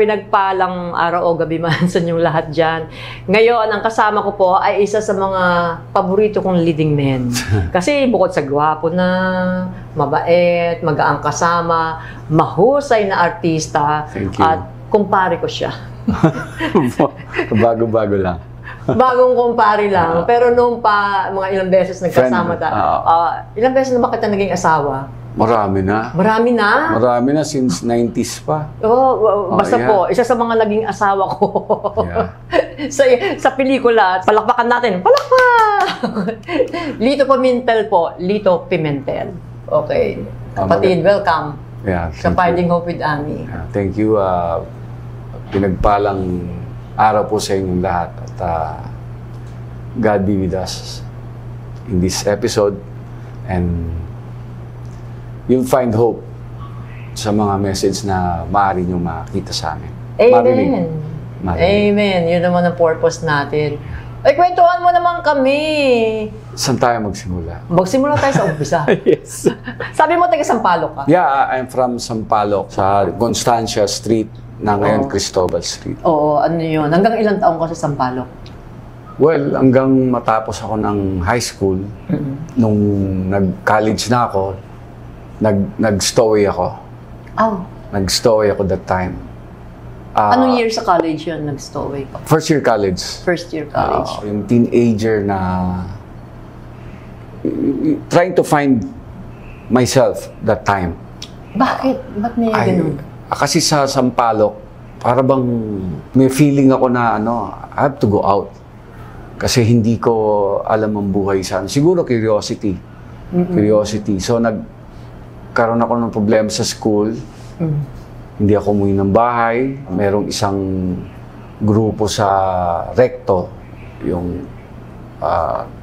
pinagpalang araw o gabi man sa inyong lahat dyan. Ngayon, ang kasama ko po ay isa sa mga paborito kong leading men. Kasi bukod sa gwapo na, mabait, magaang kasama, mahusay na artista, at kumpare ko siya. Bago-bago lang. Bagong kumpare lang. Pero noong pa, mga ilang beses nagkasama ilang beses na ba kita naging asawa? Marami na. Marami na? Marami na since 90s pa. Basta po, isa sa mga naging asawa ko. sa pelikula, palakpakan natin. Palakpak! Lito Pimentel po. Lito Pimentel. Okay. Kapatid, welcome. Sa Finding Hope with Ami. Thank you. Pinagpalang araw po sa inyong lahat. At God be with us in this episode. And you'll find hope sa mga message na maaari nyo makita sa amin. Amen. Amen. Yun naman ang purpose natin. Ay, kwentuhan mo naman kami. Saan tayo magsimula? Magsimula tayo sa umpisa. Yes. Sabi mo, taga Sampaloc ka? Yeah, I'm from Sampaloc, sa Constancia Street, na ngayon Cristobal Street. Oo, ano yun? Hanggang ilang taong ka sa Sampaloc? Well, hanggang matapos ako ng high school, nung nag-college na ako, nag-stowaway ako. Nag-stowaway ako that time. Anong year sa college yun nag-stowaway ka? First year college. First year college. Yung teenager na trying to find myself that time. Bakit? Ba't may ganun? Kasi sa Sampaloc, para bang may feeling ako na I have to go out. Kasi hindi ko alam ang buhay saan. Siguro curiosity. Curiosity. So nagkaroon ako ng problema sa school. Hindi ako umuwi ng bahay. Merong isang grupo sa Recto. Yung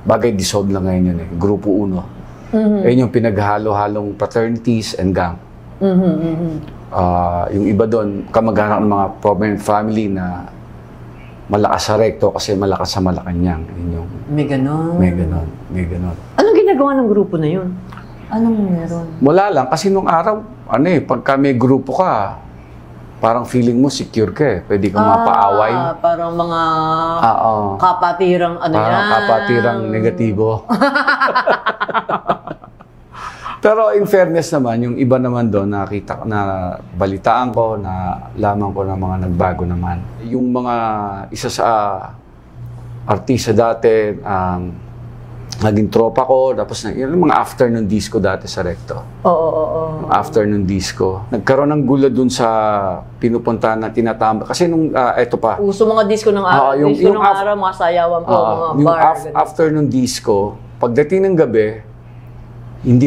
bagay dissolved lang ngayon yun Grupo 1. Ayun yung pinaghalo-halong fraternities and gang. Yung iba doon, kamag-anak ng mga prominent family na malakas sa Recto kasi malakas sa Malacanang. Yung, may ganon. May ganon. May ganon. Anong ginagawa ng grupo na yun? Anong meron? Wala lang. Kasi nung araw, pagka may grupo ka, parang feeling mo secure ka Pwede kang mapaaway. Parang mga kapatirang parang kapatirang negatibo. Pero in fairness naman, yung iba naman doon, nakita na balitaan ko, na laman ko na mga nagbago naman. Yung mga isa sa artista dati, naging tropa ko, tapos yung mga afternoon disco dati sa Recto. Oo. Afternoon disco. Nagkaroon ng gulo dun sa pinupuntahan na tinatambak. Kasi nung, eto pa. Uso mga disco ng araw. Disco ng araw, mga sayawan po, mga bar. Yung afternoon disco, pagdating ng gabi,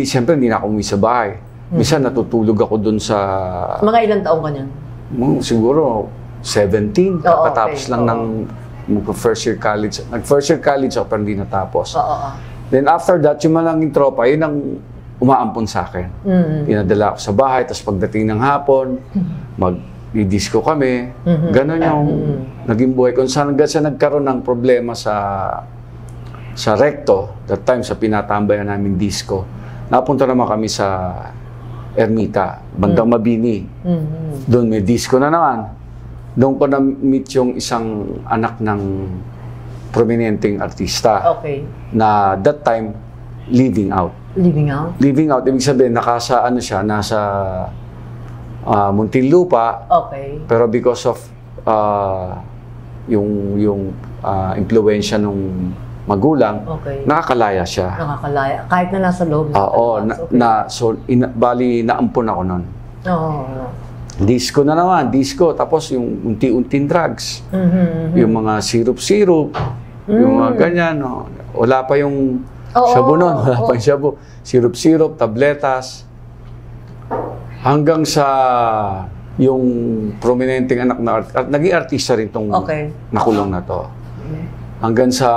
siyempre hindi na ako umuwi sa bahay. Minsan natutulog ako dun sa... Mga ilang taong ka niyan? Siguro 17. Katapos lang ng first year college. Nag-first year college ako pero hindi natapos. Then after that, yung malanging tropa, yun ang umaampon sa akin. Pinadala ako sa bahay, tapos pagdating ng hapon, mag-disco kami. Ganon yung naging buhay ko. Saan nagkaroon ng problema sa Recto, that time sa pinatambayan namin disco, napunta naman kami sa Ermita, bandang Mabini. Doon may disco na naman. Doon ko na-meet yung isang anak ng prominenteng artista. Na that time, living out. Living out? Living out, ibig sabihin, nasa Muntinlupa. Pero because of yung impluensya nung magulang, nakakalaya siya. Nakakalaya. Kahit na nasa loob. Bali, naampon ako nun. Disco na naman, disco. Tapos yung unti-unting drugs. Yung mga syrup-syrup. Yung mga ganyan. Wala pa yung shabu nun. Wala pa yung shabu. Syrup-syrup, tabletas. Hanggang sa yung prominenteng anak na naging artista rin tong nakulong na to. Hanggang sa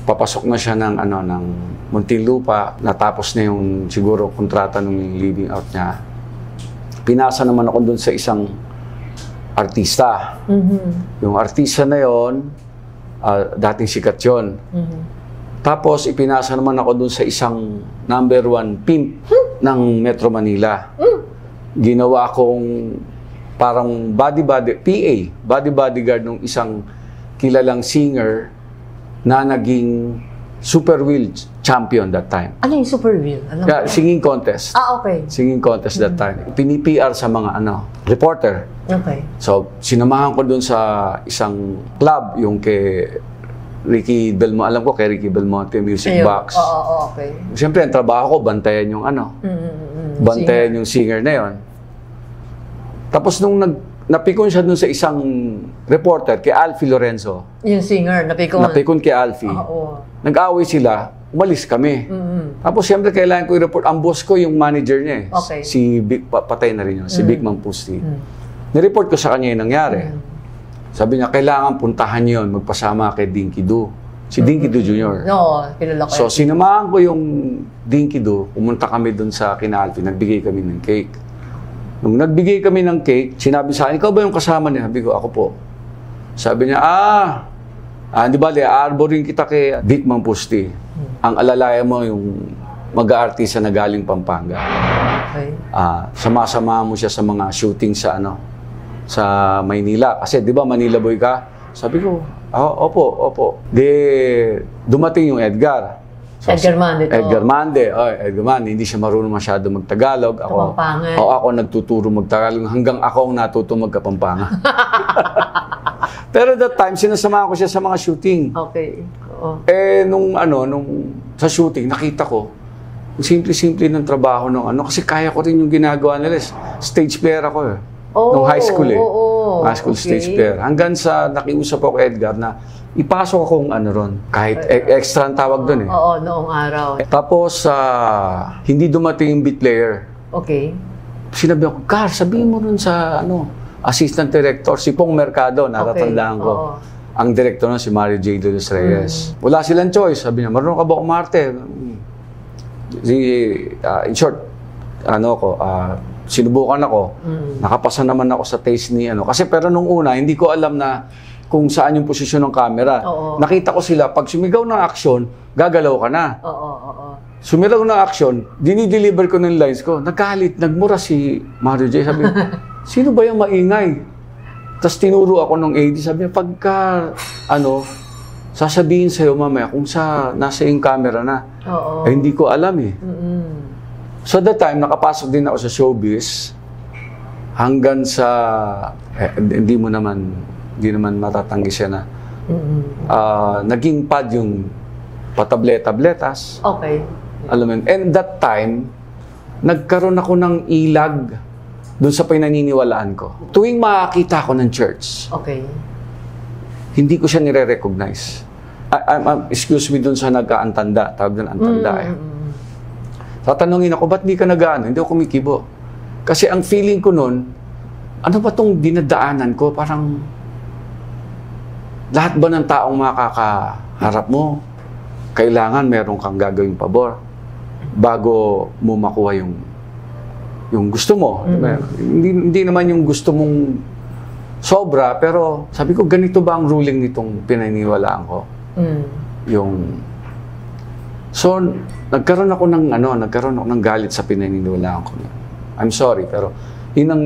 papasok na siya ng Muntinlupa, natapos na yung siguro kontrata ng living out niya. Pinasa naman ako doon sa isang artista. Yung artista na yon, dating sikat yun. Tapos ipinasa naman ako doon sa isang #1 pimp ng Metro Manila. Ginawa akong parang bodyguard ng isang kilalang singer na naging Super Wheel champion that time. Ano yung Super Wheel? Singing contest. Okay. Singing contest that time. Pini-PR sa mga reporter. Okay. So, sinamahan ko dun sa isang club, yung kay Ricky Belmonte. Alam ko kay Ricky Belmonte, Music Box. Okay. Siyempre, ang trabaho ko, bantayan yung bantayan yung singer na yon. Tapos nung napikon siya dun sa isang reporter, kay Alfie Lorenzo. Yung singer, napikon. Napikon kay Alfie. Nag-away sila, umalis kami. Tapos siyempre kailangan ko i-report. Ang boss ko yung manager niya eh. Okay. Si Vic, patay na rin yun, si Vic Mampusti. Nireport ko sa kanya yung nangyari. Sabi niya, kailangan puntahan yun, magpasama kay Dinky Do. Si Dinky Do Jr. No, kilala ko. So sinamahan ko yung Dinky Do, pumunta kami dun sa kina Alfie, nagbigay kami ng cake. Nung nagbigay kami ng cake, sinabi sa akin, ikaw ba yung kasama niya? Sabi ko, ako po. Sabi niya, di ba, arborin kita kay Vic Mampusti. Ang alalaya mo yung mag-aartista na galing Pampanga. Okay. Sama-sama mo siya sa mga shooting sa sa Maynila. Kasi, di ba, Manila boy ka? Sabi ko, opo. Dumating yung Edgar. So, Edgar Mande to. Edgar Mande, hindi siya marunong masyado magtagalog. Ako nagtuturo magtagalog hanggang ako ang natuto magkapampangan. Pero that time, sinasamahan ko siya sa mga shooting. Okay. Nung sa shooting, nakita ko, simple-simple ng trabaho kasi kaya ko rin yung ginagawa nila. Stage player ako eh. Nung high school eh. High school stage player. Hanggang sa nakiusap ako Edgar na ipasok akong ron. Kahit extra ang tawag doon eh. Oo, noong araw. Tapos, hindi dumating yung beat player. Okay. Sinabi ako, Car, sabihin mo nun sa assistant director, si Pong Mercado, natatandaan ko. Ang director na si Mario J. De Los Reyes. Wala silang choice. Sabi niya, marunong ka ba umarte? In short, sinubukan ako. Nakapasa naman ako sa taste ni Kasi pero nung una, hindi ko alam na kung saan yung posisyon ng camera. Nakita ko sila, pag sumigaw ng aksyon, gagalaw ka na. Sumigaw ng aksyon, dinideliver ko ng lines ko. Nagalit, nagmura si Mario J. Sabi, sino ba yung maingay? Tapos tinuro ako ng AD. Sabi niya, pagka, sasabihin sa'yo mamaya kung nasa yung camera na. Hindi ko alam eh. So that time, nakapasok din ako sa showbiz hanggang sa, hindi naman matatanggi siya na naging pad yung patableta-tabletas. Okay. Alam mo yun. And that time, nagkaroon ako ng ilag doon sa pinaniniwalaan ko. Tuwing makakita ako ng church, hindi ko siya nire-recognize. Excuse me doon sa nag-aantanda. Tawag doon antanda eh. Tatanungin ako, ba't di ka nag-aano? Hindi ako kumikibo. Kasi ang feeling ko noon, ano ba itong dinadaanan ko? Parang lahat ba ng taong makakaharap mo, kailangan meron kang gagawing pabor bago mo makuha yung gusto mo. Hindi naman yung gusto mong sobra, pero sabi ko, ganito ba ang ruling nitong pinaniniwalaan ko? So, nagkaroon ako ng galit sa pinaniniwalaan ko. I'm sorry, pero yun ang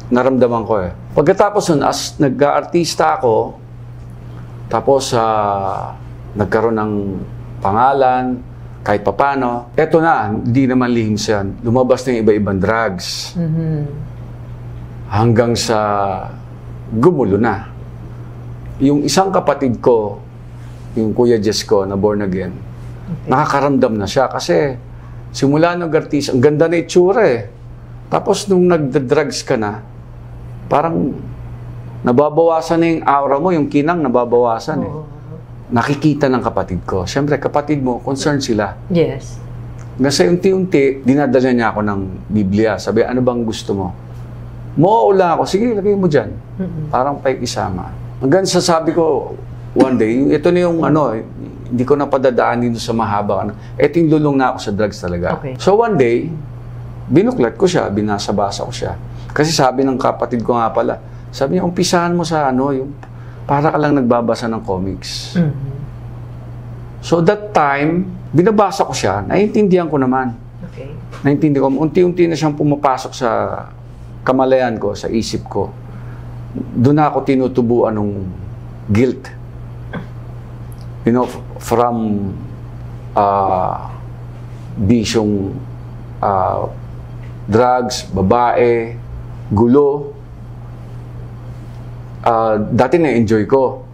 naramdaman ko eh. Pagkatapos nun, as nag-aartista ako, tapos nagkaroon ng pangalan, kahit papano. Eto na, hindi naman lihim siya. Lumabas na yung iba-ibang drugs. Hanggang sa gumulo na. Yung isang kapatid ko, yung Kuya Jess ko, na born again, nakakaramdam na siya kasi simula nag-artist, ang ganda na itsura eh. Tapos nung nagda-drugs ka na, parang nababawasan na yung aura mo, yung kinang nababawasan eh. Nakikita ng kapatid ko. Siyempre, kapatid mo, concerned sila. Yes. Nasa unti-unti, dinadala niya ako ng Biblia. Sabi, ano bang gusto mo? Mauula ako, sige, lagay mo dyan. Parang paikisama. Hanggang sasabi ko, one day, ito na yung hindi ko na padadaan dito sa mahaba. Ito yung lulong na ako sa drugs talaga. Okay. So one day, binuklat ko siya, binasa-basa ko siya. Kasi sabi ng kapatid ko nga pala, sabi niya, umpisahan mo sa yung para ka lang nagbabasa ng comics. So that time, binabasa ko siya, naiintindihan ko naman. Okay. Naiintindihan ko, unti-unti na siyang pumapasok sa kamalayan ko, sa isip ko, doon ako tinutubuan ng guilt. You know, from bisyong drugs, babae, gulo. Dati na-enjoy ko.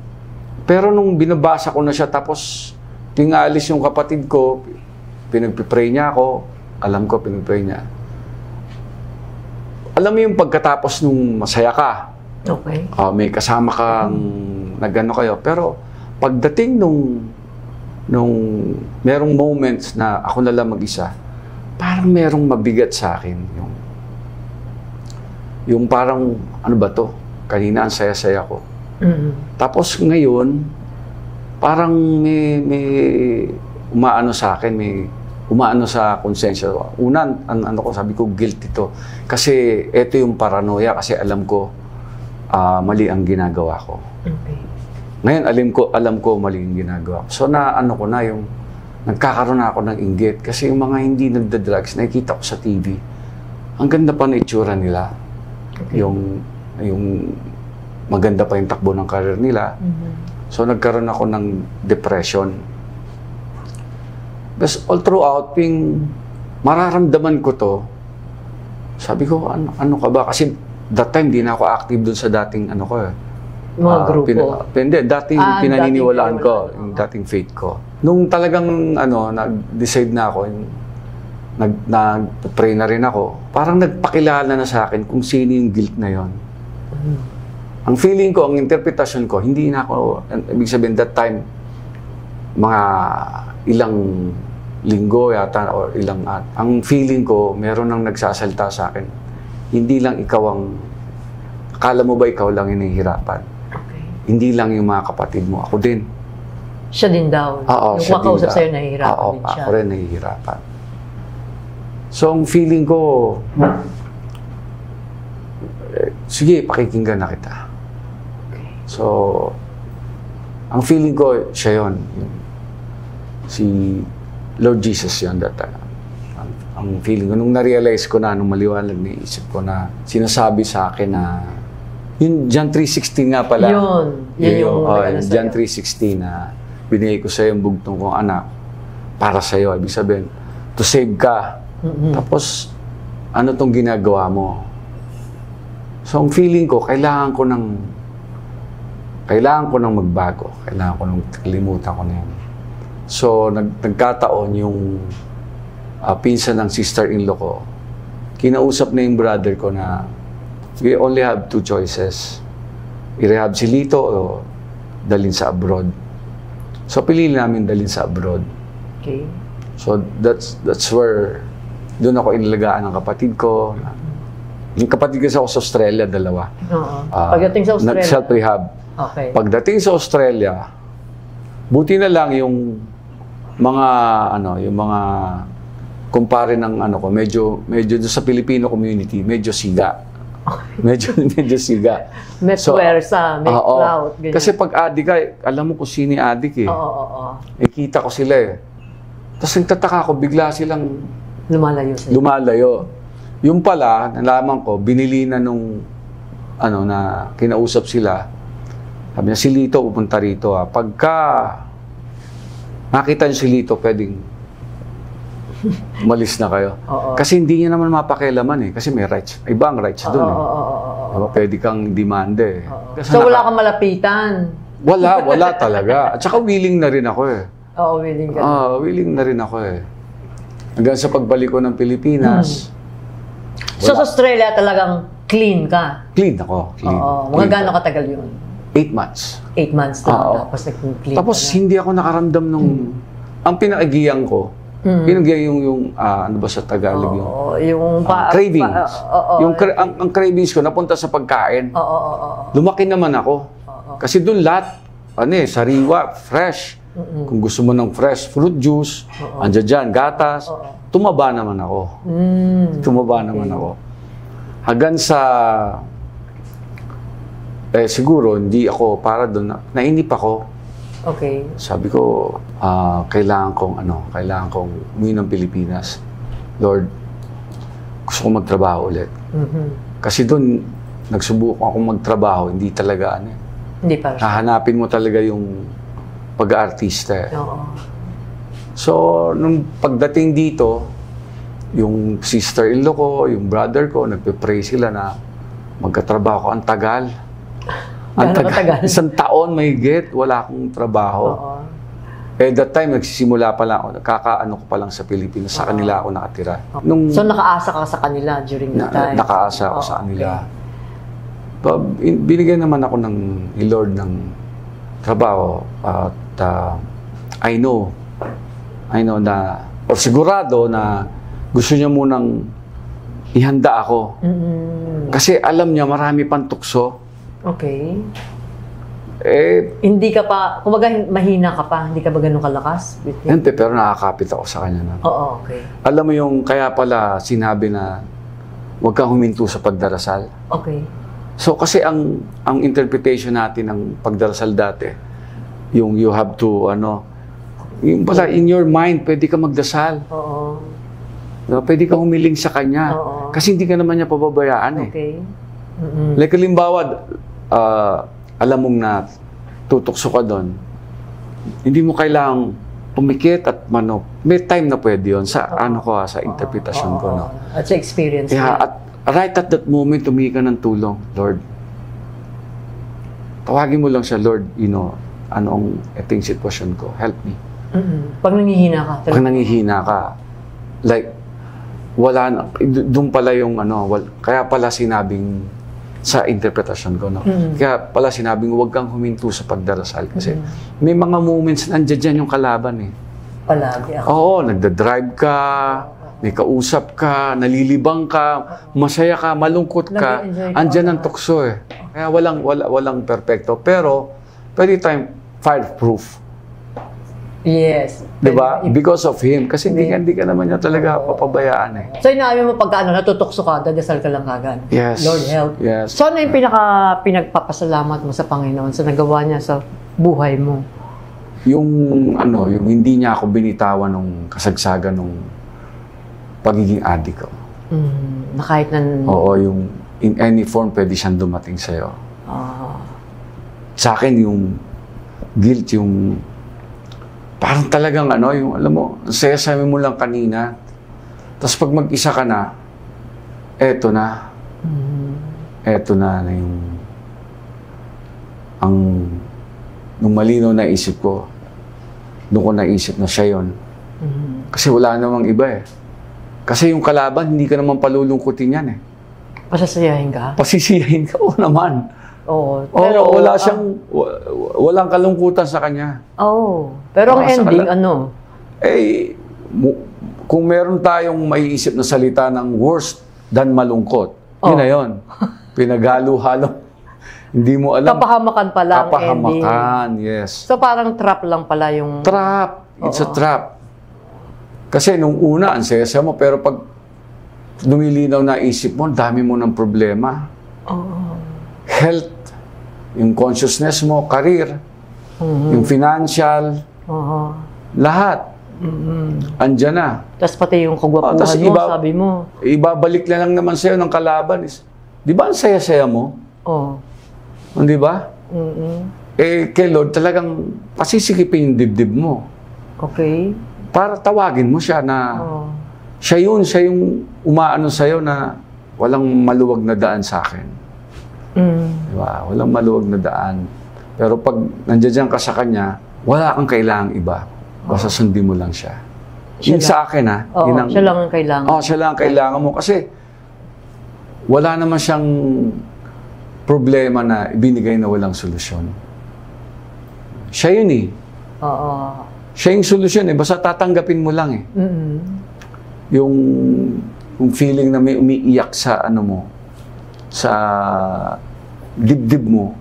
Pero nung binabasa ko na siya, tapos tingalis yung kapatid ko, pinagpipray niya ako, alam ko pinagpray niya. Alam mo yung pagkatapos nung masaya ka, Okay. may kasama kang nagano kayo, pero pagdating nung merong moments na ako na lang mag-isa, parang merong mabigat sa akin. Yung parang, ano ba to? Kanina ang saya-saya ko. Tapos ngayon, parang may umaano sa akin, may umaano sa konsensya. Una, ano ko, sabi ko, guilt ito. Kasi ito yung paranoia, kasi alam ko, mali ang ginagawa ko. Okay. Ngayon, alam ko mali ang ginagawa ko. So, nagkakaroon na ako ng inggit. Kasi yung mga hindi nagda-drugs, nakikita ko sa TV. Ang ganda pa na itsura nila. Okay. Yung maganda pa yung takbo ng career nila. So, nagkaroon ako ng depression. But all throughout, mararamdaman ko to, sabi ko, ano ka ba? Kasi that time, di na ako active dun sa dating, Mga grupo. Dating pinaniniwalaan ko, yung dating faith ko. Nung talagang, nag-decide na ako, nag-pray na rin ako, parang nagpakilala na sa akin kung sino yung guilt na yon. Ang feeling ko, ang interpretasyon ko, hindi na ako, ibig sabihin that time, mga ilang linggo yata, or ang feeling ko, meron nang nagsasalita sa akin. Hindi lang ikaw akala mo ba ikaw lang yung nahihirapan? Okay. Hindi lang yung mga kapatid mo, ako din. Siya din daw. Oo, yung siya din makausap daw. sa'yo, nahihirapan Oo, din siya. ako rin nahihirapan. So, ang feeling ko, sige, pakikinggan na kita. Okay. So, ang feeling ko, siya yun. Si Lord Jesus yun that time. Ang feeling ko, nung na-realize ko na, nung maliwanag na isip ko na, sinasabi sa akin na, yun, John 3:16 nga pala. Yun yung John 3:16 na binigay ko sa'yo yung bugtong kong anak para sa'yo. Ibig sabihin, to save ka. Tapos, ano tong ginagawa mo? So, ang feeling ko, kailangan ko ng magbago. Kailangan ko nang kalimutan ko na yan. So, nagkataon yung pinsan ng sister-in-law ko. Kinausap na yung brother ko na we only have two choices. I-rehab si Lito o dalhin sa abroad. So, piliin namin dalhin sa abroad. Okay. So, that's where doon ako inalagaan ng kapatid ko. Yung kapatid ko sa Australia, dalawa. Oo. Pagdating sa Australia. Nag-self-rehab. Okay. Pagdating sa Australia, buti na lang yung mga kumpare ng medyo doon sa Filipino community, medyo siga. Medyo siga. May puwersa, may clout. Ganyan. Kasi pag adik ka, alam mo kung sino yung adik eh. Oo. Kita ko sila eh. Tapos nagtataka ko, bigla silang lumalayo. Yung pala, nalaman ko, binili na nung na kinausap sila. Sabi niya, si Lito pupunta rito. Pagka nakita niyo si Lito, pwedeng umalis na kayo. Kasi hindi niya naman mapakialaman eh. Kasi may rights. Iba ang rights doon eh. Pwede kang demanda eh. So wala kang malapitan? Wala talaga. At saka willing na rin ako eh. Oo, willing ka. Willing na rin ako eh. Hanggang sa pagbalik ko ng Pilipinas. So sa Australia talagang clean ka? Clean ako. Clean. Mga gaano katagal yun? 8 months. 8 months na. Tapos nag-clean Tapos hindi ako nakaramdam nung... Ang pinakagiyang ko, yung ano ba sa Tagalog yung cravings. Ang cravings ko napunta sa pagkain. Lumaki naman ako. Kasi doon lahat, sariwa, fresh. Kung gusto mo ng fresh fruit juice, andyan dyan, gatas, tumaba naman ako. Hanggang sa, siguro, hindi ako para doon, nainip ako. Okay. Sabi ko, kailangan kong umuwi ng Pilipinas. Lord, gusto ko magtrabaho ulit. Kasi doon, nagsubok ako magtrabaho, hindi talaga Hindi para siya. hahanapin mo talaga yung pag-aartista. Oo. So, nung pagdating dito, yung sister-in-law ko, yung brother ko, nagpe-pray sila na magkatrabaho ko. Ang tagal. Ang tagal. Isang taon may wala akong trabaho. Oo. At that time, nagsisimula pa lang ako, kakaano ko pa lang sa Pilipinas, sa kanila ako nakatira. So, nakaasa ka sa kanila during that time? Nakaasa ako sa kanila. Binigyan naman ako ni Lord ng trabaho at I know na, o sigurado na gusto niya munang ihanda ako. Kasi alam niya marami pang tukso. Okay. Hindi ka pa, kumbaga mahina ka pa, hindi ka ba ganun kalakas? Hindi, pero nakakapit ako sa kanya na. Oo, okay. Alam mo yung, kaya pala sinabi na huwag kang huminto sa pagdarasal. Okay. So kasi ang interpretation natin ng pagdarasal dati, yung you have to, yung pala in your mind, pwede ka magdasal. Oo. Pwede ka humiling sa kanya. Oo. Kasi hindi ka naman niya pababayaan eh. Okay. Like halimbawa, alam mong na tutukso ka doon, hindi mo kailangang pumikit at may time na pwede yun sa sa interpretasyon ko. No? At sa experience. Yeah, at right at that moment, humingi ka ng tulong, Lord. Tawagin mo lang siya, Lord, anong yung sitwasyon ko, help me. Pag nanghihina ka. Pag nanghihina ka, like, wala na, doon pala yung kaya pala sinabing, sa interpretasyon ko, no? Kaya pala sinabing huwag kang huminto sa pagdarasal kasi may mga moments na nandiyan dyan yung kalaban eh. Palagi ako. Oo, nagda-drive ka, may kausap ka, nalilibang ka, masaya ka, malungkot ka, andyan ang tukso eh. Kaya walang perfecto, pero pwede tayong fireproof. Yes. Diba? Because of Him. Kasi hindi ka naman niya talaga papabayaan eh. So, inaami mo pagka natutukso ka, dadasal ka lang agad. Yes. Lord help. Yes. So, ano yung pinagpapasalamat mo sa Panginoon sa nagawa niya sa buhay mo? Yung hindi niya ako binitawan nung kasagsagan nung pagiging adik ko. Na kahit Oo, yung in any form pwede siyang dumating sa'yo. Sa akin, yung guilt, yung parang talagang yung alam mo, saya-saya mo lang kanina. Tapos pag mag-isa ka na, eto na. Eto na yung nung malinaw na isip ko, doon ko naisip na siya yun. Kasi wala namang iba eh. Kasi yung kalaban, hindi ka naman palulungkutin yan eh. Pasasiyahin ka? Pasisiyahin ka, oo naman. Oo. Pero walang kalungkutan sa kanya. Pero ang ending, kung meron tayong maiisip na salita ng worse than malungkot, yun na yun. Pinaghalo-halo. Hindi mo alam. Kapahamakan pala ang ending. Kapahamakan, yes. So parang trap lang pala yung... Trap. It's a trap. Kasi nung una, ang saya-saya mo, pero pag lumilinaw na isip mo, dami mo ng problema. Health, yung consciousness mo, career, yung financial, lahat. Andyan na. Tapos pati yung kagwapuhan mo, sabi mo. Ibabalik na lang naman sa'yo ng kalaban. Di ba ang saya-saya mo? Di ba? Kay Lord, talagang pasisikipin yung dibdib mo. Okay. Para tawagin mo siya na siya yung umaano sa'yo na walang maluwag na daan sa akin. Diba? Walang maluwag na daan. Pero pag nandiyan ka sa kanya, wala kang kailangang iba. Basta sundin mo lang siya. Yung sa akin siya lang ang kailangan. Siya lang ang kailangan mo. Kasi wala naman siyang problema na ibinigay na walang solusyon. Siya yun eh. Siya yung solusyon eh. Basta tatanggapin mo lang eh. Yung feeling na may umiiyak sa sa dibdib mo,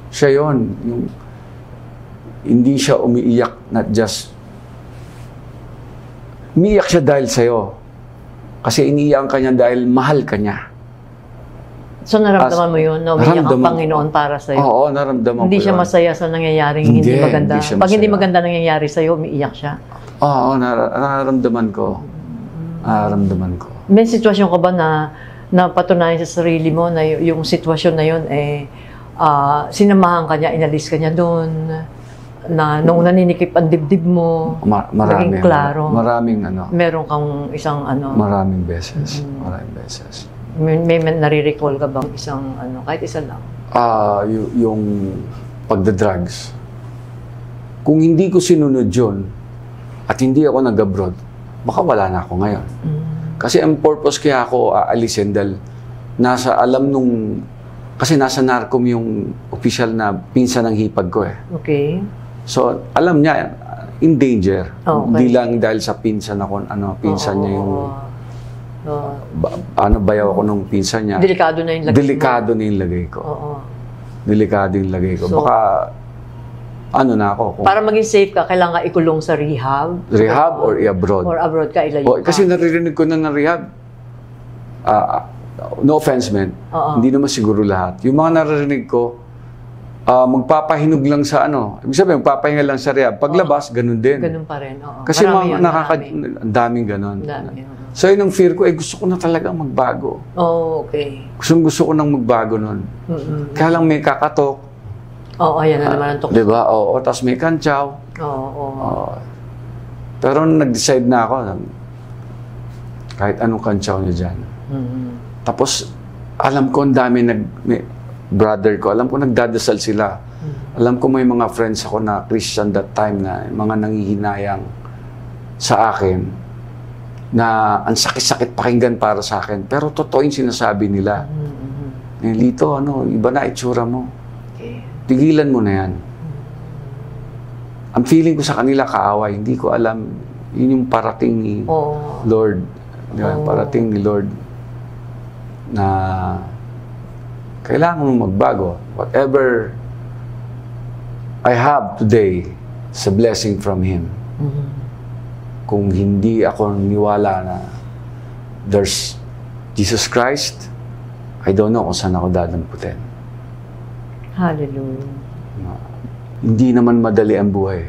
siya yun. Yung, hindi siya umiiyak, not just, umiiyak siya dahil sa'yo. Kasi iniiyak ka niya dahil mahal ka niya. So naramdaman mo yun, na umiiyak ang Panginoon para sa'yo? Oo, naramdaman ko Hindi siya masaya sa nangyayaring hindi maganda. Pag hindi maganda nangyayari sa'yo, umiiyak siya? Oo, naramdaman ko. Naramdaman ko. May sitwasyon ka ba na napatunayan sa sarili mo na yung sitwasyon na yun, sinamahan ka niya, inalis ka niya doon, na nung naninikip ang dibdib mo, naging klaro. Meron kang isang Maraming beses. Maraming beses. May nare-recall ka bang isang kahit isa lang? Yung pagda-drugs. Kung hindi ko sinunod yun, at hindi ako nag-abroad, baka wala na ako ngayon. Kasi ang purpose kaya ako aalisin dahil kasi nasa NARCOM yung official na pinsan ng hipag ko eh. Okay. So, alam niya, in danger. Hindi lang dahil sa pinsan ako, pinsan niya yung... bayaw ako nung pinsan niya. Delikado na yung lagay Delikado na yung lagay ko. Delikado yung lagay ko. So, baka, na ako. Para maging safe ka, kailangan ikulong sa rehab? Rehab or i-abroad? Or abroad ka, ilayo ka. Kasi naririnig ko na rehab. No offense, man. Hindi naman siguro lahat. Yung mga naririnig ko, magpapahinog lang sa ibig sabihin, magpapahinga lang sa rehab. Paglabas, ganun din. Ganun pa rin, Kasi ang daming ganun. So yun ang fear ko, gusto ko na talaga magbago. Okay. Gusto ko nang magbago nun. Kaya lang may kakatok. Yan na naman ang tukso. Diba? Tapos may kantsaw. Pero nag-decide na ako, kahit anong kantsaw niya dyan. Tapos, alam ko ang dami brother ko, alam ko nagdadasal sila. Alam ko may mga friends ako na Christian that time na mga nangihinayang sa akin na ang sakit-sakit pakinggan para sa akin. Pero totoo yung sinasabi nila. Lito, iba na itsura mo. Tigilan mo na yan. Ang feeling ko sa kanila kaaway, hindi ko alam, yun yung parating ni Lord. Parating ni Lord na kailangan mo magbago. Whatever I have today, it's a blessing from Him. Kung hindi ako niwala na there's Jesus Christ, I don't know kung saan ako dadamputin. Hallelujah. Hindi naman madali ang buhay.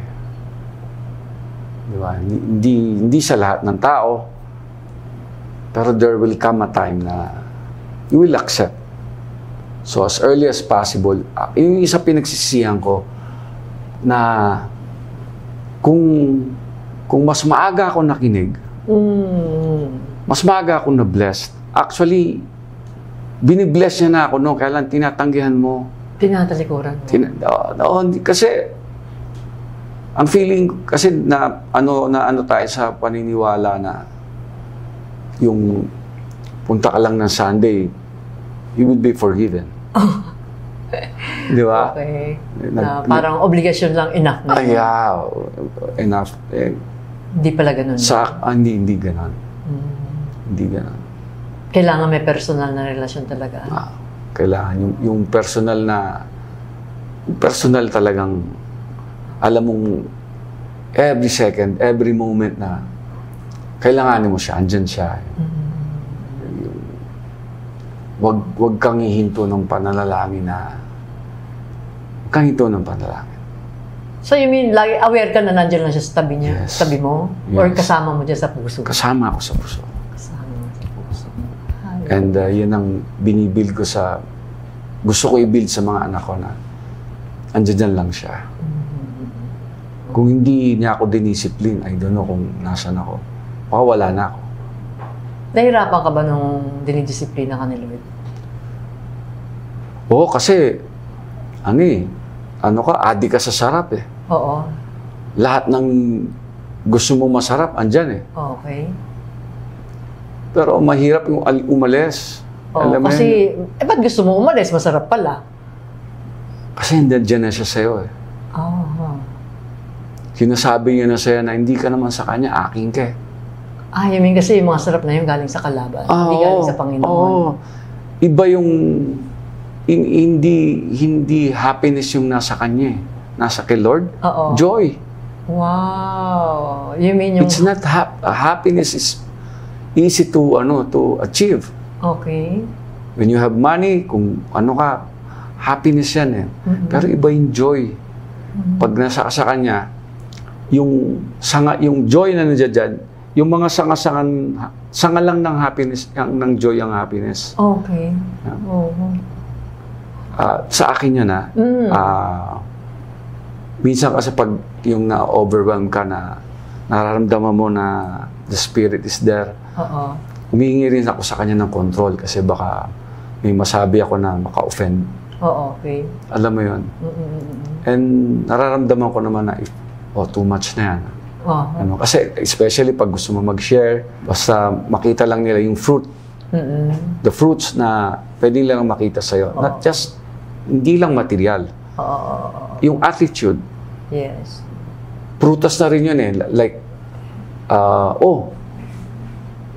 Diba? Hindi sa lahat ng tao. Pero there will come a time na you will accept. So as early as possible, yung isa pinagsisihan ko na kung mas maaga ako nakinig, mas maaga ako na-blessed. Actually, binibless niya na ako kaya lang tinatanggihan mo. Tinatalikuran mo. Kasi ang feeling kasi na tayo sa paniniwala na yung punta ka lang ng Sunday, you will be forgiven. Di ba? Okay. Parang obligasyon lang, enough na. Enough. Hindi pala ganun. Hindi ganun. Hindi ganun. Kailangan may personal na relasyon talaga. Kailangan yung personal talagang alam mong every second, every moment na kailanganin mo siya, andyan siya. Wag kang ihinto ng pananalangin na wag kang ihinto ng panalangin. So you mean, lagi aware ka na nandiyan lang siya sa tabi niya? Yes. Sa tabi mo? Yes. Or kasama mo dyan sa puso? Kasama ako sa puso. Kasama. And yun ang binibuild ko gusto ko i-build sa mga anak ko na andyan lang siya. Kung hindi niya ako dinisiplin, I don't know kung nasan ako. Baka wala na ako. Nahirapan ka ba nung dinidisiplina ka ni Lord? Oo, kasi adik ka sa sarap eh. Oo. Lahat ng gusto mo masarap, andyan eh. Okay. Pero mahirap yung umalis. Kasi, ba't gusto mo umalis? Masarap pala. Kasi nandiyan na siya sa'yo eh. Sinasabi niya na sa'yo na hindi ka naman sa kanya, aking ka eh. I mean, kasi yung mga sarap na yun galing sa kalaban. Hindi galing sa Panginoon. Iba yung hindi happiness yung nasa kanya eh. Nasa kay Lord. Joy. Wow. You mean yung... It's not happiness is easy to achieve. Okay. When you have money, kung happiness yan eh. Pero iba yung joy. Pag nasa ka sa kanya, yung joy na nandiyan dyan, yung mga sangasangan sanga lang ng happiness, ng joy ang happiness. Okay. Yeah. Oo. Sa akin yun minsan kasi pag yung na-overwhelm ka na nararamdaman mo na the Spirit is there, humihingi rin ako sa Kanya ng control kasi baka may masabi ako na maka-offend. Okay. Alam mo yun? And nararamdaman ko naman na too much na yan. Ano, kasi especially pag gusto mo mag-share, basta makita lang nila yung fruit. The fruits na pwede lang makita sa'yo. Not just, hindi lang material. Yung attitude. Yes. Prutas na rin yun eh. Like,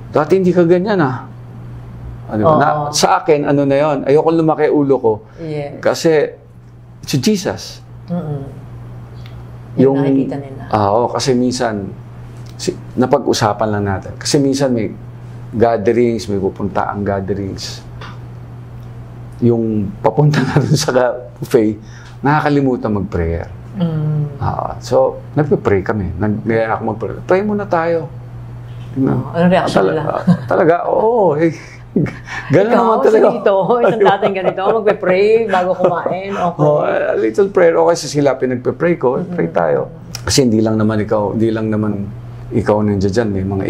dati hindi ka ganyan Ano, sa akin, ano na yun, ayoko lumaki ulo ko. Yes. Kasi, si Jesus. Yung nakikita nila. Kasi minsan, napag-usapan lang natin. Kasi minsan may gatherings, may pupunta ang gatherings. Yung papunta na rin sa buffet, nakakalimutan mag-prayer. So, nagpe-pray kami. Nag-pray ako mag-pray. Pray muna tayo. Anong reaction nila? Talaga, oo. Gano'n naman talaga. Dito, isang dating ganito, magpe-pray bago kumain. Okay. A little prayer. Okay, sila pinagpe-pray ko. Pray tayo. Kasi hindi lang naman ikaw nandiyan dyan. May mga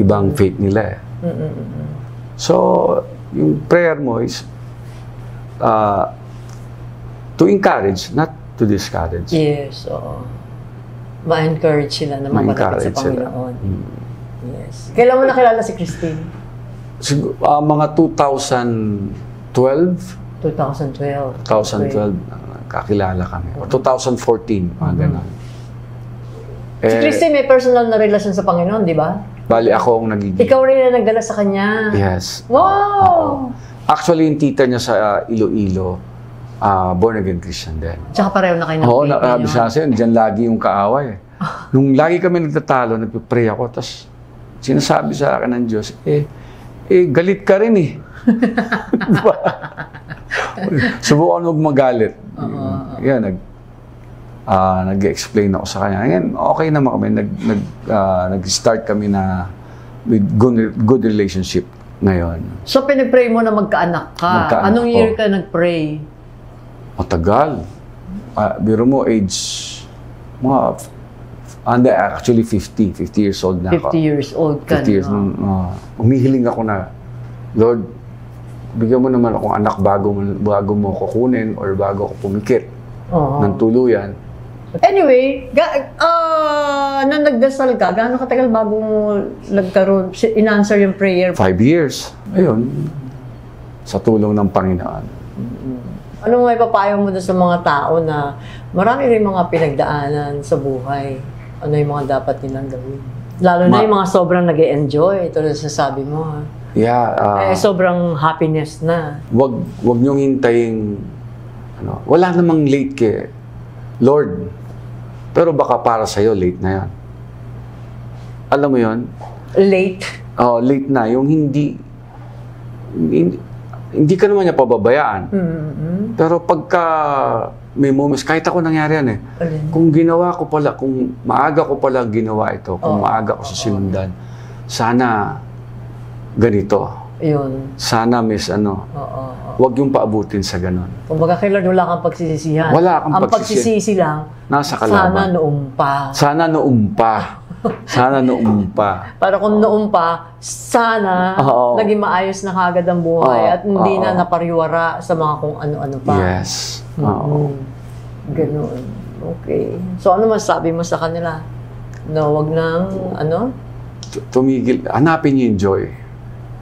ibang faith nila eh. So, yung prayer mo is to encourage, not to discourage. Yes, oo. Ma-encourage sila na mapalapit sa Panginoon. Yes. Kailan mo nakilala si Christine? Mga 2012. 2012. 2012, kakilala kami. O 2014, mga ganun. Si Christine may personal na relasyon sa Panginoon, di ba? Bali, ako ang nagiging. Ikaw rin na nagdala sa kanya. Yes. Wow! Actually, yung tita niya sa Iloilo, born again Christian din. Tsaka pareho na kayo ng faith nabi siya sa'yo, diyan lagi yung kaaway. Nung lagi kami nagtatalo, nagpipray ako, tapos sinasabi sa akin ng Diyos, galit ka rin eh. Diba? Subukan huwag magalit. Yan, nag-explain ako sa kanya. Ngayon, okay naman kami. Nag-start kami na with good relationship ngayon. So, pinag-pray mo na magkaanak ka. Anong year ka nag-pray? Matagal. Biro mo, age, actually 50 years old na ako. 50 years old ka 50 years umihiling ako na, Lord, bigyan mo naman akong anak bago mo ko kunin or bago ko pumikit ng tuluyan. Anyway, nang nagdasal ka, gaano katagal bago mo nagkaroon, in-answer yung prayer? 5 years. Ayun. Sa tulong ng Panginoon. Anong may papayo mo sa mga tao na marami rin mga pinagdaanan sa buhay? Ano yung mga dapat nilang gawin? Lalo na yung mga sobrang nag-e-enjoy. Ito na sasabi mo. Yeah. Sobrang happiness na. Wag niyong hintayin, wala namang late kay Lord. Pero baka para sa'yo, late na yan. Alam mo yon? Late? Late na. Yung hindi ka naman niya pababayaan. Pero pagka may moments, kahit ako nangyari yan eh. Kung maaga ko pala ginawa ito, kung maaga ko sa sinundan, sana ganito. Yun. Sana wag yung paabutin sa ganon. Kung baga kay Lord, wala kang pagsisisihan. Wala kang Ang pagsisisi lang, nasa kalaban. Sana noong pa. Sana noong pa. Para kung noong pa, sana naging maayos na kagad ang buhay at hindi na napariwara sa mga kung ano-ano pa. Yes. Ganoon. Okay. So ano masabi mo sa kanila? No, wag nang tumigil. Hanapin niyo yung joy.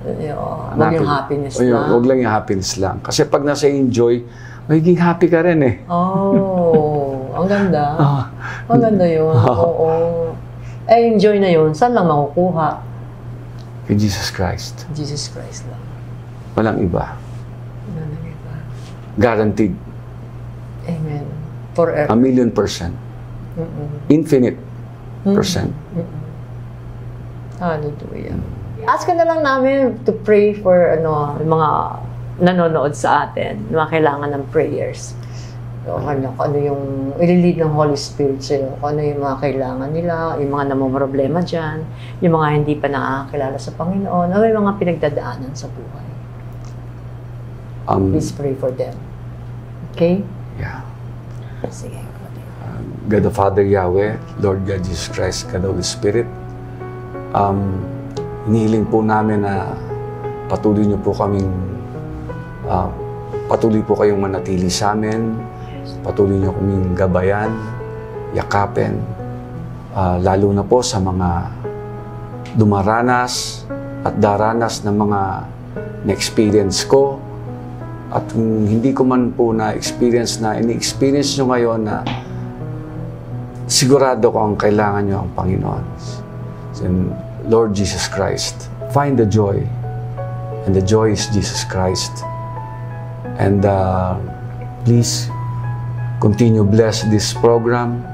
Wag yung happiness lang. Wag lang yung happiness lang. Kasi pag nasa enjoy, magiging happy ka rin eh. Ang ganda. Ang ganda yun. Oo. Enjoy na yun. Saan lang makukuha? Kay Jesus Christ. Jesus Christ lang. Walang iba. Walang iba. Guaranteed. Amen. Forever. 1,000,000%. Infinite percent. Hallelujah. Ask ka na lang namin to pray for yung mga nanonood sa atin, mga kailangan ng prayers. Ano yung ililid ng Holy Spirit sa'yo, kung ano yung mga kailangan nila, yung mga namumroblema dyan, yung mga hindi pa nakakakilala sa Panginoon, o yung mga pinagdadaanan sa buhay. Please pray for them. Okay? Yeah. Sige. God the Father, Yahweh, Lord God Jesus Christ, God the Holy Spirit, hinihiling po namin na patuloy niyo po kaming, patuloy po kayong manatili sa amin, patuloy niyo kaming gabayan, yakapin, lalo na po sa mga dumaranas at daranas ng mga na-experience ko, at kung hindi ko man po na-experience na ini-experience nyo ngayon na sigurado ko ang kailangan nyo ang Panginoon. So, Lord Jesus Christ, find the joy. And the joy is Jesus Christ. And please continue bless this program,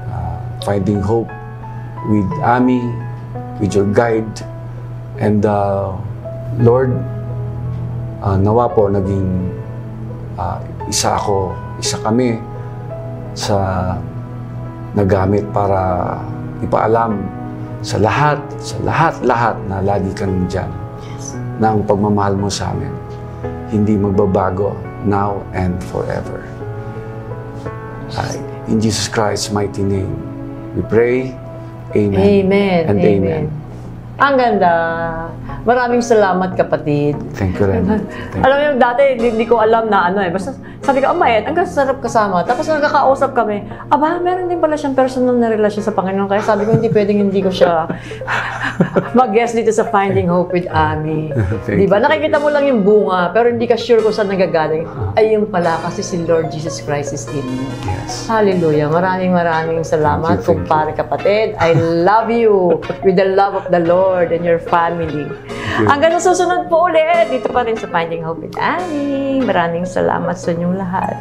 Finding Hope with Ami, with your guide. And Lord, nawa po naging isa kami sa nagamit para ipaalam sa lahat na lagi kang dyan, na ang pagmamahal mo sa amin hindi magbabago now and forever. In Jesus Christ's mighty name, we pray. Amen. Amen. And amen. Ang ganda. Maraming salamat, kapatid. Thank you, Ren. Alam mo yung dati, hindi ko alam na ano eh. Basta sabi ko, Mayet, ang sarap kasama. Tapos nagkakausap kami, meron din pala siyang personal na relasyon sa Panginoon. Kaya sabi ko, hindi ko siya mag-guest dito sa Finding Hope with Ami. Diba? Nakikita mo lang yung bunga, pero hindi ka sure kung saan nagagaling. Ay, yung pala, kasi si Lord Jesus Christ is in you. Yes. Hallelujah. Maraming salamat, kumpare, kapatid. I love you with the love of the Lord and your family. Hanggang susunod po ulit, dito pa rin sa Finding Hope with Annie. Maraming salamat sa inyong lahat.